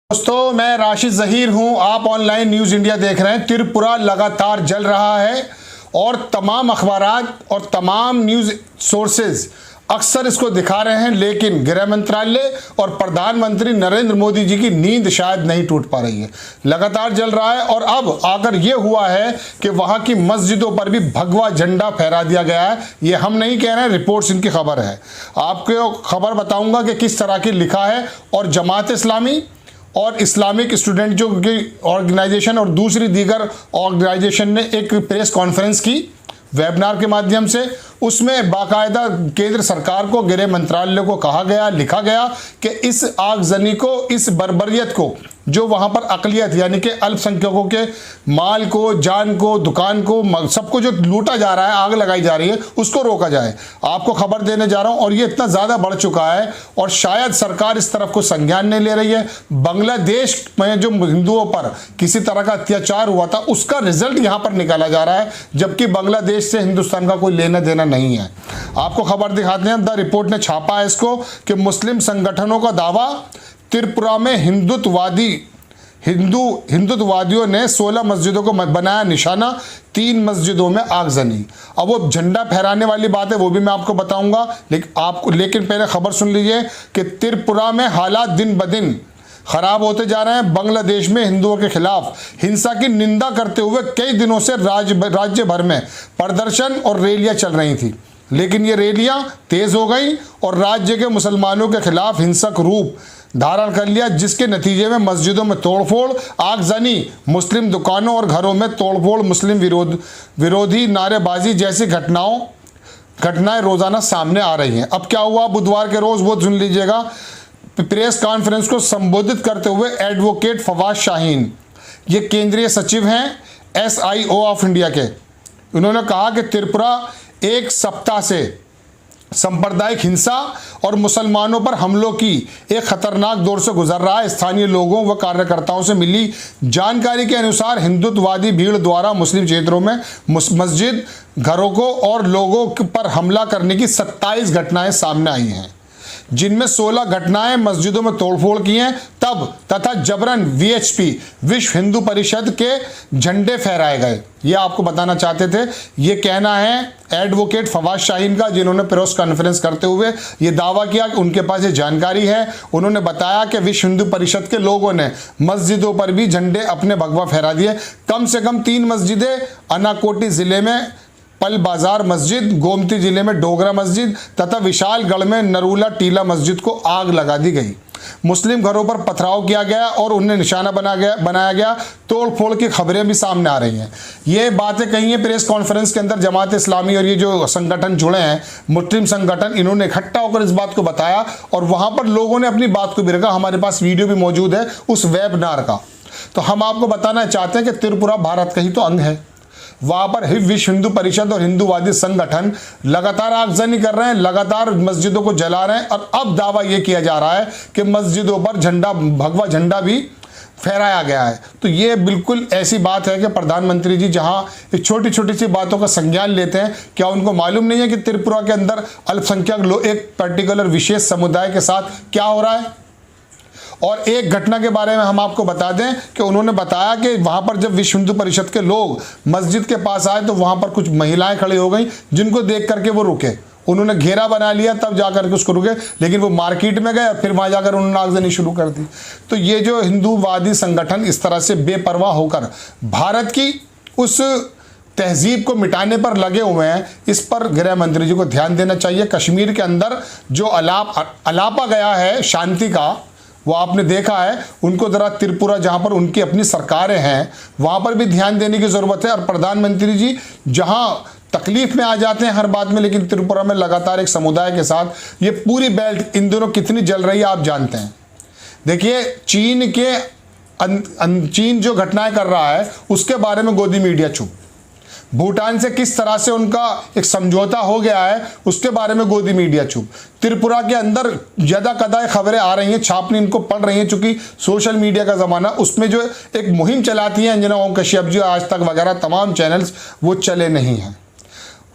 दोस्तों, मैं राशिद ज़हीर हूं। आप ऑनलाइन न्यूज़ इंडिया देख रहे हैं। त्रिपुरा लगातार जल रहा है और तमाम अखबारात और तमाम न्यूज़ सोर्सेज अक्सर इसको दिखा रहे हैं, लेकिन गृह मंत्रालय और प्रधानमंत्री नरेंद्र मोदी जी की नींद शायद नहीं टूट पा रही है। लगातार जल रहा है और अब आकर ये हुआ है कि वहाँ की मस्जिदों पर भी भगवा झंडा फहरा दिया गया है। ये हम नहीं कह रहे हैं, रिपोर्ट्स इनकी खबर है। आपको खबर बताऊंगा कि किस तरह की लिखा है। और जमात इस्लामी और इस्लामिक स्टूडेंट जो ऑर्गेनाइजेशन और दूसरी दीगर ऑर्गेनाइजेशन ने एक प्रेस कॉन्फ्रेंस की वेबिनार के माध्यम से, उसमें बाकायदा केंद्र सरकार को, गृह मंत्रालय को कहा गया, लिखा गया कि इस आगजनी को, इस बर्बरियत को, जो वहाँ पर अक़लियत यानी कि अल्पसंख्यकों के माल को, जान को, दुकान को, सबको जो लूटा जा रहा है, आग लगाई जा रही है, उसको रोका जाए। आपको खबर देने जा रहा हूँ। और ये इतना ज़्यादा बढ़ चुका है और शायद सरकार इस तरफ को संज्ञान नहीं ले रही है। बांग्लादेश में जो हिंदुओं पर किसी तरह का अत्याचार हुआ था, उसका रिजल्ट यहाँ पर निकाला जा रहा है, जबकि बांग्लादेश से हिंदुस्तान का कोई लेना देना नहीं है। आपको खबर दिखाते हैं। द रिपोर्ट ने छापा है इसको कि मुस्लिम संगठनों का दावा, त्रिपुरा में हिंदुत्ववादियों ने 16 मस्जिदों को बनाया निशाना, 3 मस्जिदों में आगजनी। अब वो झंडा फहराने वाली बात है, वो भी मैं आपको बताऊंगा, लेकिन पहले खबर सुन लीजिए कि त्रिपुरा में हालात दिन ब दिन खराब होते जा रहे हैं। बांग्लादेश में हिंदुओं के खिलाफ हिंसा की निंदा करते हुए कई दिनों से राज्य भर में प्रदर्शन और रैलियां चल रही थी, लेकिन ये रैलियां तेज हो गई और राज्य के मुसलमानों के खिलाफ हिंसक रूप धारण कर लिया, जिसके नतीजे में मस्जिदों में तोड़फोड़, आगजनी, मुस्लिम दुकानों और घरों में तोड़फोड़, मुस्लिम विरोधी नारेबाजी जैसी घटनाएं रोजाना सामने आ रही हैं। अब क्या हुआ बुधवार के रोज, वो सुन लीजिएगा। प्रेस कॉन्फ्रेंस को संबोधित करते हुए एडवोकेट फवाद शाहीन, ये केंद्रीय सचिव हैं SIO ऑफ इंडिया के, उन्होंने कहा कि त्रिपुरा एक सप्ताह से सांप्रदायिक हिंसा और मुसलमानों पर हमलों की एक खतरनाक दौर से गुजर रहा है। स्थानीय लोगों व कार्यकर्ताओं से मिली जानकारी के अनुसार हिंदुत्ववादी भीड़ द्वारा मुस्लिम क्षेत्रों में मस्जिद, घरों को और लोगों पर हमला करने की 27 घटनाएं सामने आई हैं, जिनमें 16 घटनाएं मस्जिदों में तोड़फोड़ की हैं तथा जबरन VHP विश्व हिंदू परिषद के झंडे फहराए गए। ये आपको बताना चाहते थे। ये कहना है एडवोकेट फवाद शाहीन का, जिन्होंने प्रेस कॉन्फ्रेंस करते हुए ये दावा किया कि उनके पास ये जानकारी है। उन्होंने बताया कि विश्व हिंदू परिषद के लोगों ने मस्जिदों पर भी झंडे अपने भगवा फहरा दिए। कम से कम 3 मस्जिदें अनाकोटी जिले में पल बाजार मस्जिद, गोमती जिले में डोगरा मस्जिद तथा विशालगढ़ में नरूला टीला मस्जिद को आग लगा दी गई। मुस्लिम घरों पर पथराव किया गया और उन्हें निशाना बनाया गया। तोड़फोड़ की खबरें भी सामने आ रही हैं। ये बातें कही हैं प्रेस कॉन्फ्रेंस के अंदर। जमात इस्लामी और ये जो संगठन जुड़े हैं, मुस्लिम संगठन, इन्होंने इकट्ठा होकर इस बात को बताया और वहाँ पर लोगों ने अपनी बात को भी रखा। हमारे पास वीडियो भी मौजूद है उस वेबिनार का। तो हम आपको बताना चाहते हैं कि त्रिपुरा भारत का ही तो अंग है। वहाँ पर विश्व हिंदू परिषद और हिंदूवादी संगठन लगातार आगजनी कर रहे हैं, लगातार मस्जिदों को जला रहे हैं और अब दावा ये किया जा रहा है कि मस्जिदों पर भगवा झंडा भी फहराया गया है। तो ये बिल्कुल ऐसी बात है कि प्रधानमंत्री जी जहाँ एक छोटी छोटी सी बातों का संज्ञान लेते हैं, क्या उनको मालूम नहीं है कि त्रिपुरा के अंदर अल्पसंख्यक लोग, एक पर्टिकुलर विशेष समुदाय के साथ क्या हो रहा है। और एक घटना के बारे में हम आपको बता दें कि उन्होंने बताया कि वहाँ पर जब विश्व हिंदू परिषद के लोग मस्जिद के पास आए तो वहाँ पर कुछ महिलाएं खड़ी हो गई, जिनको देख करके वो रुके। उन्होंने घेरा बना लिया, तब जाकर के उसको रुके, लेकिन वो मार्केट में गए और फिर वहाँ जाकर उन्होंने आगजनी शुरू कर दी। तो ये जो हिंदूवादी संगठन इस तरह से बेपरवाह होकर भारत की उस तहजीब को मिटाने पर लगे हुए हैं, इस पर गृह मंत्री जी को ध्यान देना चाहिए। कश्मीर के अंदर जो अलापा गया है शांति का, वो आपने देखा है। उनको ज़रा त्रिपुरा, जहाँ पर उनकी अपनी सरकारें हैं, वहाँ पर भी ध्यान देने की ज़रूरत है। और प्रधानमंत्री जी जहाँ तकलीफ में आ जाते हैं हर बात में, लेकिन त्रिपुरा में लगातार एक समुदाय के साथ ये पूरी बेल्ट इन दिनों कितनी जल रही है आप जानते हैं। देखिए, चीन जो घटनाएं कर रहा है उसके बारे में गोदी मीडिया चुप। भूटान से किस तरह से उनका एक समझौता हो गया है उसके बारे में गोदी मीडिया चुप। त्रिपुरा के अंदर ज्यादा कदाए खबरें आ रही हैं, छापनी इनको पढ़ रही हैं, चूंकि सोशल मीडिया का ज़माना, उसमें जो एक मुहिम चलाती हैं अंजना ओम कश्यप जी, आज तक वगैरह तमाम चैनल्स, वो चले नहीं हैं।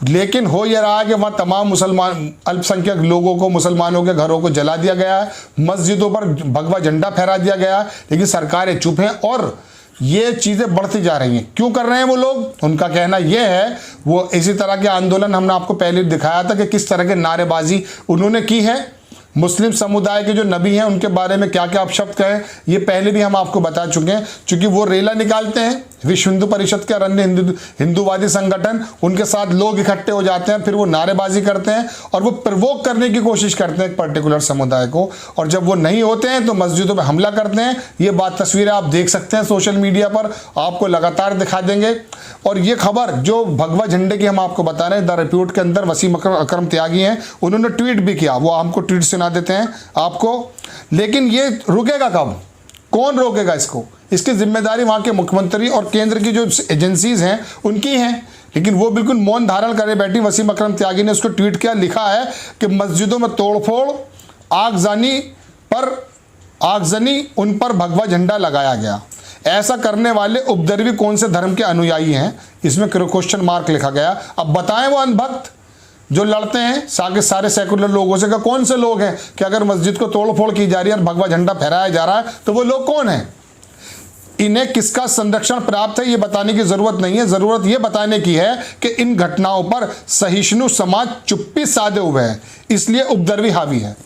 लेकिन हो यह रहा है कि वहाँ तमाम मुसलमान अल्पसंख्यक लोगों को, मुसलमानों के घरों को जला दिया गया है, मस्जिदों पर भगवा झंडा फहरा दिया गया है, लेकिन सरकारें चुप हैं और ये चीज़ें बढ़ती जा रही हैं। क्यों कर रहे हैं वो लोग? उनका कहना ये है, वो इसी तरह के आंदोलन हमने आपको पहले दिखाया था कि किस तरह के नारेबाजी उन्होंने की है। मुस्लिम समुदाय के जो नबी हैं उनके बारे में क्या क्या अपशब्द कहे, ये पहले भी हम आपको बता चुके हैं। चूंकि वो रेला निकालते हैं, विश्व हिंदू परिषद के अन्य हिंदूवादी संगठन, उनके साथ लोग इकट्ठे हो जाते हैं, फिर वो नारेबाजी करते हैं और वो प्रवोक करने की कोशिश करते हैं एक पर्टिकुलर समुदाय को, और जब वो नहीं होते हैं तो मस्जिदों पर हमला करते हैं। ये बात तस्वीरें आप देख सकते हैं सोशल मीडिया पर, आपको लगातार दिखा देंगे। और ये खबर जो भगवा झंडे की हम आपको बता रहे हैं, द रिपोर्ट के अंदर वसीम अकरम त्यागी हैं, उन्होंने ट्वीट भी किया, वो हमको ट्वीट सुना देते हैं आपको। लेकिन ये रुकेगा कब? कौन रोकेगा इसको? इसकी जिम्मेदारी वहां के मुख्यमंत्री और केंद्र की जो एजेंसीज हैं उनकी हैं, लेकिन वो बिल्कुल मौन धारण करे बैठी। वसीम अकरम त्यागी ने उसको ट्वीट किया, लिखा है कि मस्जिदों में तोड़फोड़, आगजनी, उन पर भगवा झंडा लगाया गया। ऐसा करने वाले उपद्रवी कौन से धर्म के अनुयायी हैं? इसमें क्वेश्चन मार्क लिखा गया। अब बताएं वो अनभक्त जो लड़ते हैं सारे सेकुलर लोगों से, कौन से लोग हैं कि अगर मस्जिद को तोड़फोड़ की जा रही है और भगवा झंडा फहराया जा रहा है तो वो लोग कौन हैं? इन्हें किसका संरक्षण प्राप्त है ये बताने की जरूरत नहीं है। जरूरत ये बताने की है कि इन घटनाओं पर सहिष्णु समाज चुप्पी साधे हुए है, इसलिए उपद्रवी हावी है।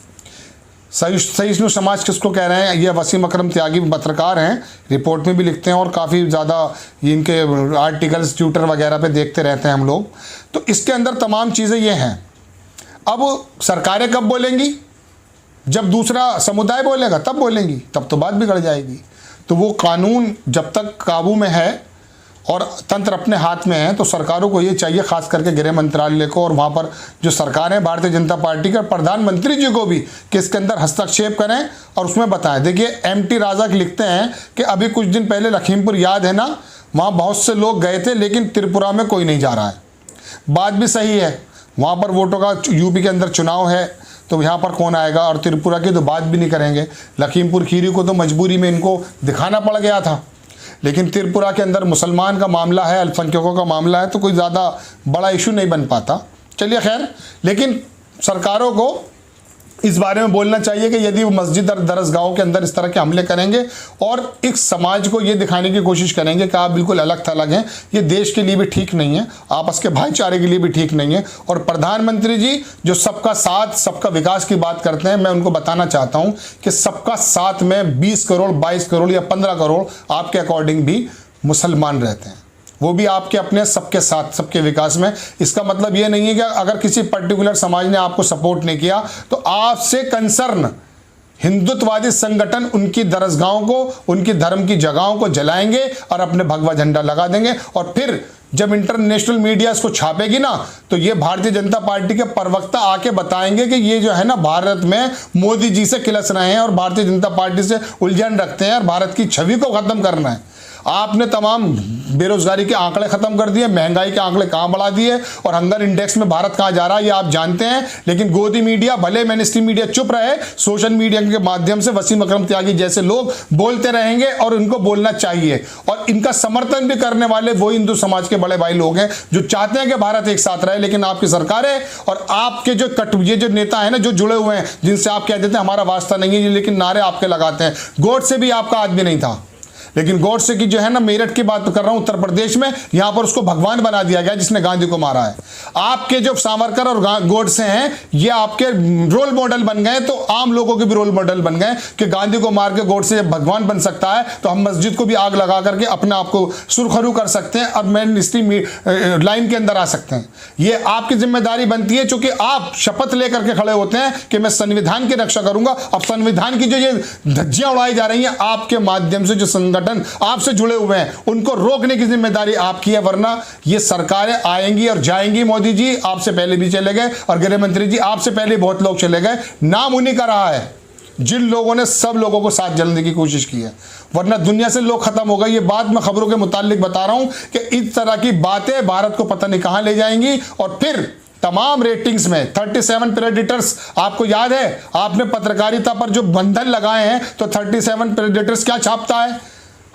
सहिष्णु समाज किसको कह रहे हैं? ये वसीम अकरम त्यागी पत्रकार हैं, रिपोर्ट में भी लिखते हैं और काफ़ी ज़्यादा इनके आर्टिकल्स ट्विटर वगैरह पे देखते रहते हैं हम लोग। तो इसके अंदर तमाम चीज़ें ये हैं। अब सरकारें कब बोलेंगी? जब दूसरा समुदाय बोलेगा तब बोलेंगी, तब तो बात बिगड़ जाएगी। तो वो कानून जब तक काबू में है और तंत्र अपने हाथ में है तो सरकारों को ये चाहिए, खास करके गृह मंत्रालय को और वहाँ पर जो सरकारें भारतीय जनता पार्टी के, प्रधानमंत्री जी को भी, कि इसके अंदर हस्तक्षेप करें और उसमें बताएं। देखिए MT राजा लिखते हैं कि अभी कुछ दिन पहले लखीमपुर, याद है ना, वहाँ बहुत से लोग गए थे लेकिन त्रिपुरा में कोई नहीं जा रहा है। बात भी सही है, वहाँ पर वोटों का, यूपी के अंदर चुनाव है तो यहाँ पर कौन आएगा, और त्रिपुरा की तो बात भी नहीं करेंगे। लखीमपुर खीरी को तो मजबूरी में इनको दिखाना पड़ गया था, लेकिन त्रिपुरा के अंदर मुसलमान का मामला है, अल्पसंख्यकों का मामला है, तो कोई ज़्यादा बड़ा इशू नहीं बन पाता। चलिए खैर, लेकिन सरकारों को इस बारे में बोलना चाहिए कि यदि वो मस्जिद और दरसगाहों के अंदर इस तरह के हमले करेंगे और एक समाज को ये दिखाने की कोशिश करेंगे कि आप बिल्कुल अलग थलग हैं, ये देश के लिए भी ठीक नहीं है, आपस के भाईचारे के लिए भी ठीक नहीं है। और प्रधानमंत्री जी जो सबका साथ, सबका विकास की बात करते हैं, मैं उनको बताना चाहता हूं कि सबका साथ में 20 करोड़, 22 करोड़ या 15 करोड़ आपके अकॉर्डिंग भी मुसलमान रहते हैं, वो भी आपके अपने सबके साथ, सबके विकास में। इसका मतलब ये नहीं है कि अगर किसी पर्टिकुलर समाज ने आपको सपोर्ट नहीं किया तो आपसे कंसर्न हिंदुत्ववादी संगठन उनकी दरसगाहों को, उनकी धर्म की जगहों को जलाएंगे और अपने भगवा झंडा लगा देंगे। और फिर जब इंटरनेशनल मीडिया इसको छापेगी ना, तो ये भारतीय जनता पार्टी के प्रवक्ता आके बताएंगे कि ये जो है ना, भारत में मोदी जी से किलस रहे हैं और भारतीय जनता पार्टी से उलझन रखते हैं और भारत की छवि को खत्म करना है। आपने तमाम बेरोजगारी के आंकड़े खत्म कर दिए, महंगाई के आंकड़े कहाँ बढ़ा दिए और हंगर इंडेक्स में भारत कहाँ जा रहा है ये आप जानते हैं। लेकिन गोदी मीडिया, भले मेनस्ट्रीम मीडिया चुप रहे, सोशल मीडिया के माध्यम से वसीम अकरम त्यागी जैसे लोग बोलते रहेंगे और उनको बोलना चाहिए। और इनका समर्थन भी करने वाले वो हिंदू समाज के बड़े भाई लोग हैं जो चाहते हैं कि भारत एक साथ रहे। लेकिन आपकी सरकारें और आपके जो नेता है ना, जो जुड़े हुए हैं, जिनसे आप कह देते हैं हमारा वास्ता नहीं है, लेकिन नारे आपके लगाते हैं। गोडसे भी आपका आदमी नहीं था, लेकिन गोडसे की जो है ना, मेरठ की बात कर रहा हूं, उत्तर प्रदेश में, यहां पर उसको भगवान बना दिया गया जिसने गांधी को मारा है। आपके जो सावरकर और गोडसे हैं, ये आपके रोल मॉडल बन गए, तो आम लोगों के भी रोल मॉडल बन गए कि गांधी को मार के गोडसे जब भगवान बन सकता है तो हम मस्जिद को भी आग लगा करके अपने आप को सुरखरू कर सकते हैं और मेन स्ट्रीम लाइन के अंदर आ सकते हैं। ये आपकी जिम्मेदारी बनती है, चूंकि आप शपथ लेकर के खड़े होते हैं कि मैं संविधान की रक्षा करूंगा। अब संविधान की जो ये धज्जियां उड़ाई जा रही हैं आपके माध्यम से, जो संगठन आपसे जुड़े हुए हैं, उनको रोकने की जिम्मेदारी आपकी है। वरना ये सरकारें आएंगी और जाएंगी। मोदी जी आपसे पहले भी चले गए और गृह मंत्री जी आपसे पहले बहुत लोग चले गए। नाम उन्हीं का रहा है जिन लोगों ने सब लोगों को साथ जलने की कोशिश की है, वरना दुनिया से लोग खत्म हो गए। ये बात मैं खबरों के मुतालिक बता रहा हूं कि इस तरह की बातें भारत को पता नहीं कहां ले जाएंगी। और फिर तमाम रेटिंग्स में 37 प्रेडिटर्स, आपको याद है आपने पत्रकारिता पर जो बंधन लगाए हैं, तो 37 प्रेडिटर्स क्या छापता है?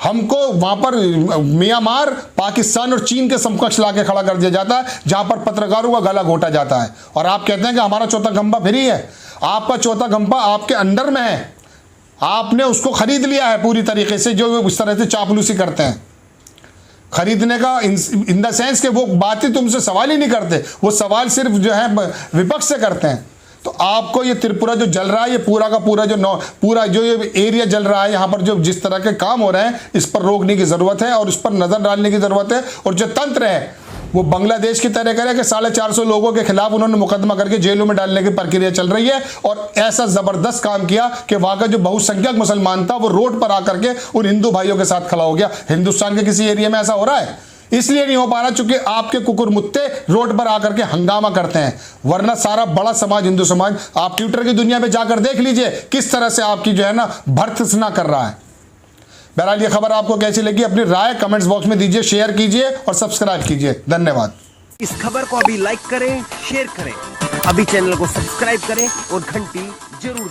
हमको वहां पर म्यांमार, पाकिस्तान और चीन के समकक्ष लाके खड़ा कर दिया जाता है, जहां पर पत्रकारों का गला घोटा जाता है। और आप कहते हैं कि हमारा चौथा खंभा फ्री है। आपका चौथा खंभा आपके अंडर में है, आपने उसको खरीद लिया है पूरी तरीके से, जो इस तरह से चापलूसी करते हैं। खरीदने का इन द सेंस कि वो बातें तुमसे सवाल ही नहीं करते, वो सवाल सिर्फ जो है विपक्ष से करते हैं। तो आपको ये त्रिपुरा जो जल रहा है, ये पूरा का पूरा पूरा जो ये एरिया जल रहा है, यहाँ पर जो जिस तरह के काम हो रहे हैं, इस पर रोकने की ज़रूरत है और इस पर नज़र डालने की ज़रूरत है। और जो तंत्र है वो बांग्लादेश की तरह करे कि 450 लोगों के खिलाफ उन्होंने मुकदमा करके जेलों में डालने की प्रक्रिया चल रही है। और ऐसा ज़बरदस्त काम किया कि वहाँ का जो बहुसंख्यक मुसलमान था वो रोड पर आकर के उन हिंदू भाइयों के साथ खड़ा हो गया। हिंदुस्तान के किसी एरिया में ऐसा हो रहा है? इसलिए नहीं हो पा रहा चूंकि आपके कुकुरमुत्ते रोड पर आकर के हंगामा करते हैं, वरना सारा बड़ा समाज, हिंदू समाज, आप ट्विटर की दुनिया में जाकर देख लीजिए किस तरह से आपकी जो है ना भर्त्सना कर रहा है। बहरहाल ये खबर आपको कैसी लगी, अपनी राय कमेंट्स बॉक्स में दीजिए, शेयर कीजिए और सब्सक्राइब कीजिए। धन्यवाद। इस खबर को अभी लाइक करें, शेयर करें, अभी चैनल को सब्सक्राइब करें और घंटी जरूर दबाएं।